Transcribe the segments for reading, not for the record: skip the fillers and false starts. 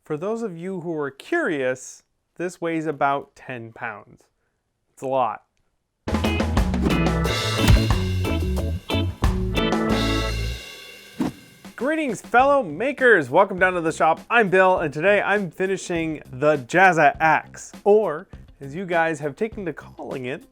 For those of you who are curious, this weighs about 10 pounds. It's a lot. Greetings, fellow makers! Welcome down to the shop. I'm Bill, and today I'm finishing the Jazzaxe, or as you guys have taken to calling it,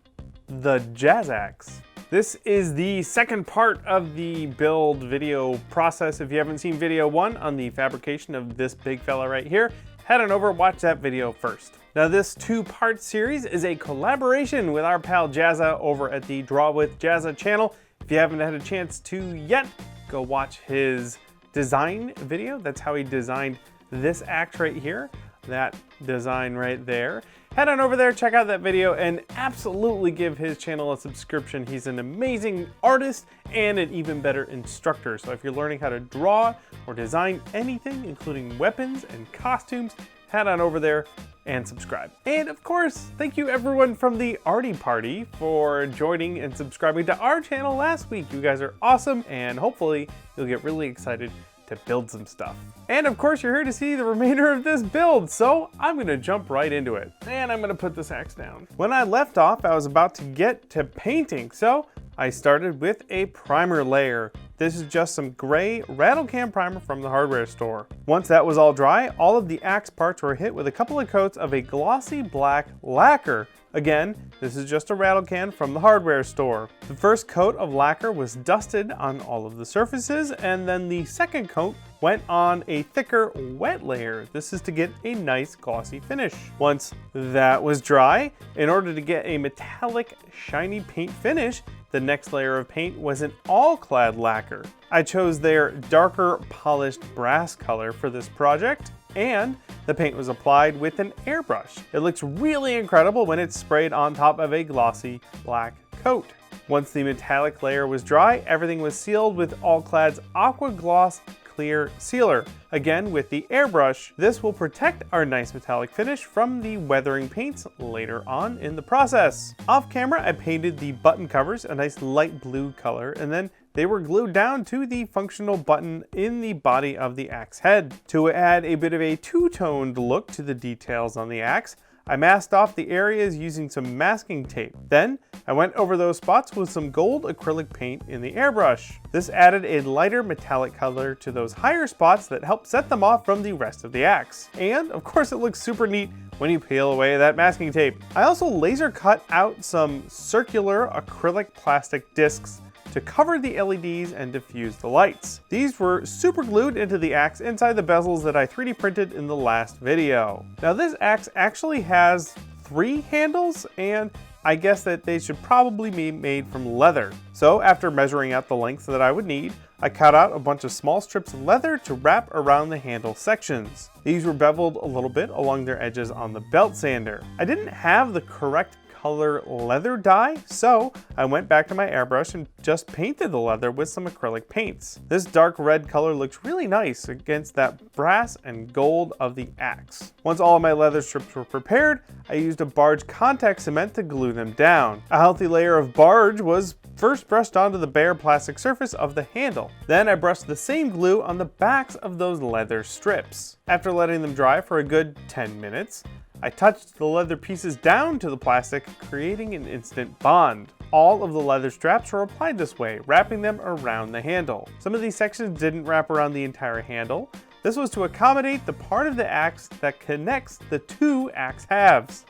the Jazzaxe. This is the second part of the build video process. If you haven't seen video 1 on the fabrication of this big fella right here, head on over, watch that video first. Now this 2-part series is a collaboration with our pal Jazza over at the Draw with Jazza channel. If you haven't had a chance to yet, go watch his design video. That's how he designed this axe right here, that design right there. Head on over there, check out that video, and absolutely give his channel a subscription. He's an amazing artist and an even better instructor. So if you're learning how to draw or design anything, including weapons and costumes, head on over there and subscribe. And of course, thank you everyone from the Arty Party for joining and subscribing to our channel last week. You guys are awesome, and hopefully you'll get really excited to build some stuff. And of course, you're here to see the remainder of this build, so I'm gonna jump right into it. And I'm gonna put this axe down. When I left off, I was about to get to painting, so I started with a primer layer. This is just some gray rattle can primer from the hardware store. Once that was all dry, all of the axe parts were hit with a couple of coats of a glossy black lacquer. Again, this is just a rattle can from the hardware store. The first coat of lacquer was dusted on all of the surfaces, and then the second coat went on a thicker wet layer. This is to get a nice glossy finish. Once that was dry, in order to get a metallic shiny paint finish, the next layer of paint was an Alclad lacquer. I chose their darker polished brass color for this project, and the paint was applied with an airbrush. It looks really incredible when it's sprayed on top of a glossy black coat. Once the metallic layer was dry, everything was sealed with Alclad's Aqua Gloss Clear Sealer. Again, with the airbrush, this will protect our nice metallic finish from the weathering paints later on in the process. Off camera, I painted the button covers a nice light blue color, and then they were glued down to the functional button in the body of the axe head. To add a bit of a two-toned look to the details on the axe, I masked off the areas using some masking tape. Then, I went over those spots with some gold acrylic paint in the airbrush. This added a lighter metallic color to those higher spots that helped set them off from the rest of the axe. And, of course, it looks super neat when you peel away that masking tape. I also laser cut out some circular acrylic plastic discs to cover the LEDs and diffuse the lights. These were super glued into the axe inside the bezels that I 3D printed in the last video. Now this axe actually has 3 handles, and I guess that they should probably be made from leather. So after measuring out the length that I would need, I cut out a bunch of small strips of leather to wrap around the handle sections. These were beveled a little bit along their edges on the belt sander. I didn't have the correct color leather dye, so I went back to my airbrush and just painted the leather with some acrylic paints. This dark red color looks really nice against that brass and gold of the axe. Once all of my leather strips were prepared, I used a Barge contact cement to glue them down. A healthy layer of Barge was first brushed onto the bare plastic surface of the handle. Then I brushed the same glue on the backs of those leather strips. After letting them dry for a good 10 minutes, I touched the leather pieces down to the plastic, creating an instant bond. All of the leather straps were applied this way, wrapping them around the handle. Some of these sections didn't wrap around the entire handle. This was to accommodate the part of the axe that connects the 2 axe halves.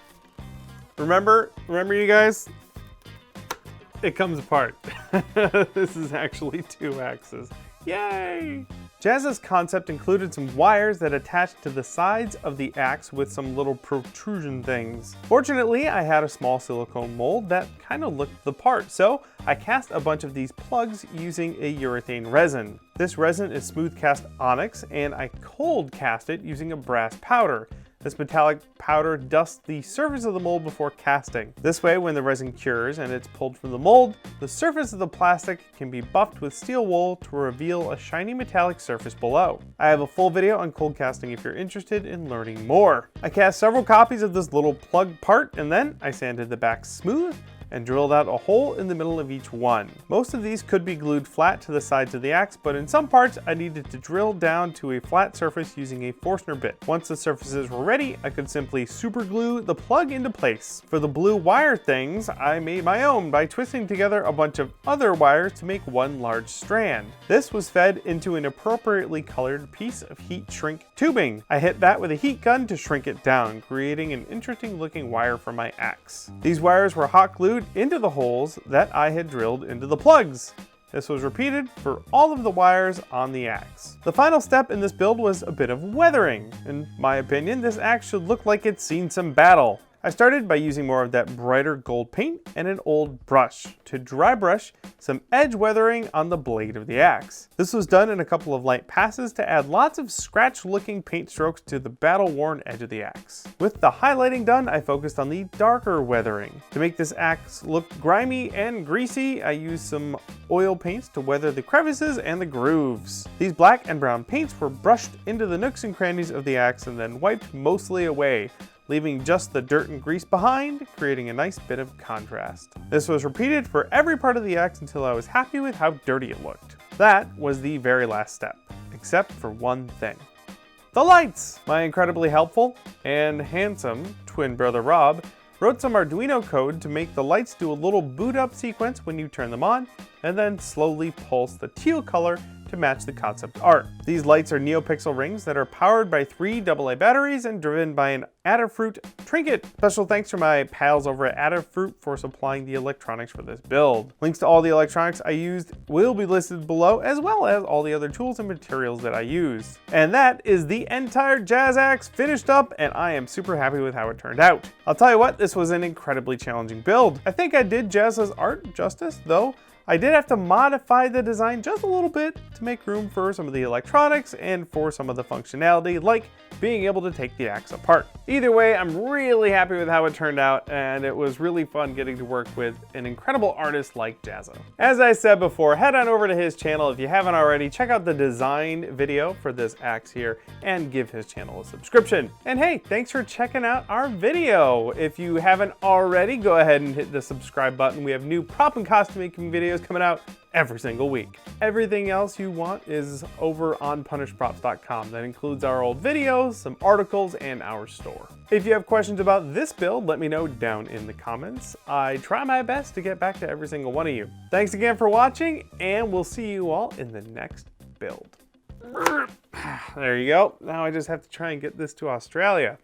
Remember you guys? It comes apart. This is actually 2 axes. Yay! Jazza's concept included some wires that attached to the sides of the axe with some little protrusion things. Fortunately, I had a small silicone mold that kind of looked the part, so I cast a bunch of these plugs using a urethane resin. This resin is smooth cast Onyx, and I cold cast it using a brass powder. This metallic powder dusts the surface of the mold before casting. This way, when the resin cures and it's pulled from the mold, the surface of the plastic can be buffed with steel wool to reveal a shiny metallic surface below. I have a full video on cold casting if you're interested in learning more. I cast several copies of this little plug part, and then I sanded the back smooth and drilled out a hole in the middle of each one. Most of these could be glued flat to the sides of the axe, but in some parts I needed to drill down to a flat surface using a Forstner bit. Once the surfaces were ready, I could simply super glue the plug into place. For the blue wire things, I made my own by twisting together a bunch of other wires to make one large strand. This was fed into an appropriately colored piece of heat shrink tubing. I hit that with a heat gun to shrink it down, creating an interesting looking wire for my axe. These wires were hot glued into the holes that I had drilled into the plugs. This was repeated for all of the wires on the axe. The final step in this build was a bit of weathering. In my opinion, this axe should look like it's seen some battle. I started by using more of that brighter gold paint and an old brush to dry brush some edge weathering on the blade of the axe. This was done in a couple of light passes to add lots of scratch looking paint strokes to the battle worn edge of the axe. With the highlighting done, I focused on the darker weathering. To make this axe look grimy and greasy, I used some oil paints to weather the crevices and the grooves. These black and brown paints were brushed into the nooks and crannies of the axe and then wiped mostly away, leaving just the dirt and grease behind, creating a nice bit of contrast. This was repeated for every part of the axe until I was happy with how dirty it looked. That was the very last step, except for one thing. The lights! My incredibly helpful and handsome twin brother Rob wrote some Arduino code to make the lights do a little boot up sequence when you turn them on, and then slowly pulse the teal color to match the concept art. These lights are NeoPixel rings that are powered by 3 AA batteries and driven by an Adafruit Trinket. Special thanks to my pals over at Adafruit for supplying the electronics for this build. Links to all the electronics I used will be listed below, as well as all the other tools and materials that I used. And that is the entire Jazzaxe finished up, and I am super happy with how it turned out. I'll tell you what, this was an incredibly challenging build. I think I did Jazza's art justice, though I did have to modify the design just a little bit to make room for some of the electronics and for some of the functionality, like being able to take the axe apart. Either way, I'm really happy with how it turned out, and it was really fun getting to work with an incredible artist like Jazza. As I said before, head on over to his channel if you haven't already. Check out the design video for this axe here and give his channel a subscription. And hey, thanks for checking out our video. If you haven't already, go ahead and hit the subscribe button. We have new prop and costume making videos coming out every single week. Everything else you want is over on punishprops.com. That includes our old videos, some articles, and our store. If you have questions about this build, let me know down in the comments. I try my best to get back to every single one of you. Thanks again for watching, and we'll see you all in the next build. There you go. Now I just have to try and get this to Australia.